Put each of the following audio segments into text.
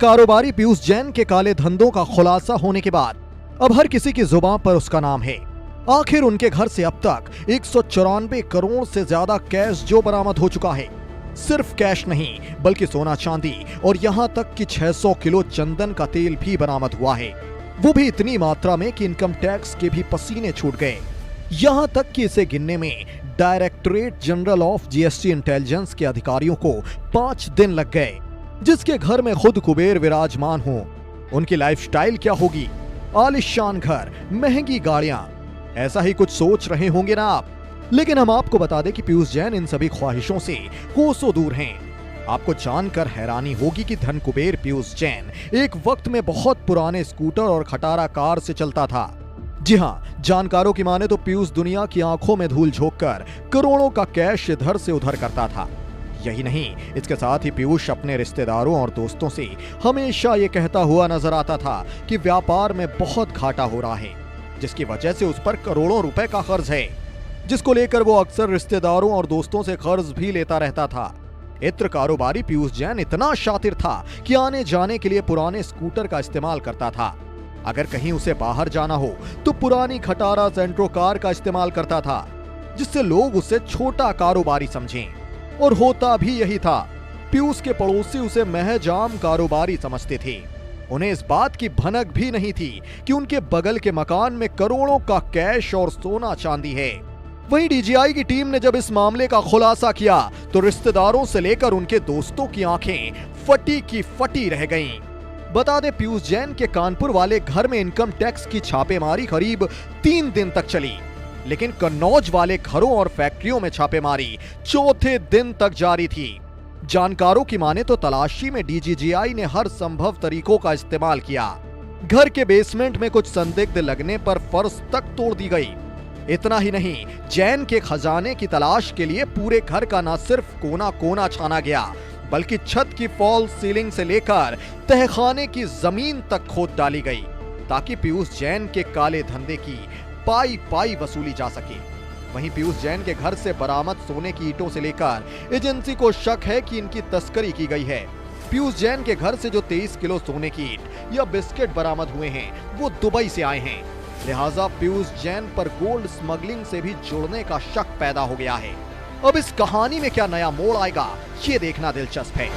कारोबारी पीयूष जैन के काले धंधों का खुलासा होने के बाद अब हर किसी की जुबान पर उसका नाम है। आखिर उनके घर से अब तक 194 करोड़ से ज्यादा कैश जो बरामद हो चुका है। सिर्फ कैश नहीं बल्कि सोना चांदी और यहाँ तक कि 600 किलो चंदन का तेल भी बरामद हुआ है, वो भी इतनी मात्रा में कि इनकम टैक्स के भी पसीने छूट गए। यहाँ तक कि इसे गिनने में directorate general of GST intelligence के अधिकारियों को 5 दिन लग गए। जिसके घर में खुद कुबेर विराजमान हो, उनकी लाइफस्टाइल क्या होगी? आलिशान घर, महंगी गाड़ियां, ऐसा ही कुछ सोच रहे होंगे ना आप। लेकिन हम आपको बता दें कि पीयूष जैन इन सभी ख्वाहिशों से कोसों दूर हैं। आपको जानकर हैरानी होगी कि धन कुबेर पीयूष जैन एक वक्त में बहुत पुराने स्कूटर और खटारा कार से चलता था। जी हां, जानकारों की माने तो पीयूष दुनिया की आंखों में धूल झोंककर करोड़ों का कैश इधर से उधर करता था। यही नहीं, इसके साथ ही पीयूष अपने रिश्तेदारों और दोस्तों से हमेशा ये कहता हुआ नजर आता था कि व्यापार में बहुत घाटा हो रहा है, जिसकी वजह से उस पर करोड़ों रुपए का कर्ज है, जिसको लेकर वो अक्सर रिश्तेदारों और दोस्तों से कर्ज भी लेता रहता था। इत्र कारोबारी पीयूष जैन इतना शातिर था कि आने जाने के लिए पुराने स्कूटर का इस्तेमाल करता था। अगर कहीं उसे बाहर जाना हो तो पुरानी खटारा सेंट्रो कार का इस्तेमाल करता था, जिससे लोग उसे छोटा कारोबारी समझें। और होता भी यही था। पीयूष के पड़ोसी उसे महज आम कारोबारी समझते थे। उन्हें इस बात की भनक भी नहीं थी कि उनके बगल के मकान में करोड़ों का कैश और सोना चांदी है। वहीं डीजीआई की टीम ने जब इस मामले का खुलासा किया तो रिश्तेदारों से लेकर उनके दोस्तों की आंखें फटी की फटी रह गईं। बता दें, पीयूष जैन के कानपुर वाले घर में इनकम टैक्स की छापेमारी करीब 3 दिन तक चली, लेकिन कन्नौज वाले घरों और फैक्ट्रियों में छापेमारी चौथे दिन तक जारी थी। जानकारों की माने तो तलाशी में डीजीजीआई ने हर संभव तरीकों का इस्तेमाल किया। घर के बेसमेंट में कुछ संदिग्ध लगने पर फर्श तक तोड़ दी गई। इतना ही नहीं, जैन के खजाने की तलाश के लिए पूरे घर का न सिर्फ कोना कोना छाना गया, बल्कि छत की फॉल सीलिंग से लेकर तहखाने की जमीन तक खोद डाली गई, ताकि पीयूष जैन के काले धंधे की पाई पाई वसूली जा सके। वहीं पीयूष जैन के घर से बरामद सोने की ईंटों से लेकर एजेंसी को शक है कि इनकी तस्करी की गई है। पीयूष जैन के घर से जो 23 किलो सोने की ईंट या बिस्किट बरामद हुए हैं, वो दुबई से आए हैं। लिहाजा पीयूष जैन पर गोल्ड स्मगलिंग से भी जुड़ने का शक पैदा हो गया है। अब इस कहानी में क्या नया मोड़ आएगा, ये देखना दिलचस्प है।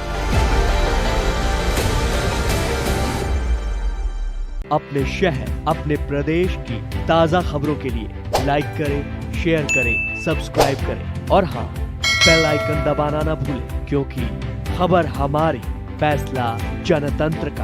अपने शहर, अपने प्रदेश की ताजा खबरों के लिए लाइक करें, शेयर करें, सब्सक्राइब करें और हाँ, बेल आइकन दबाना ना भूलें, क्योंकि खबर हमारी, फैसला जनतंत्र का।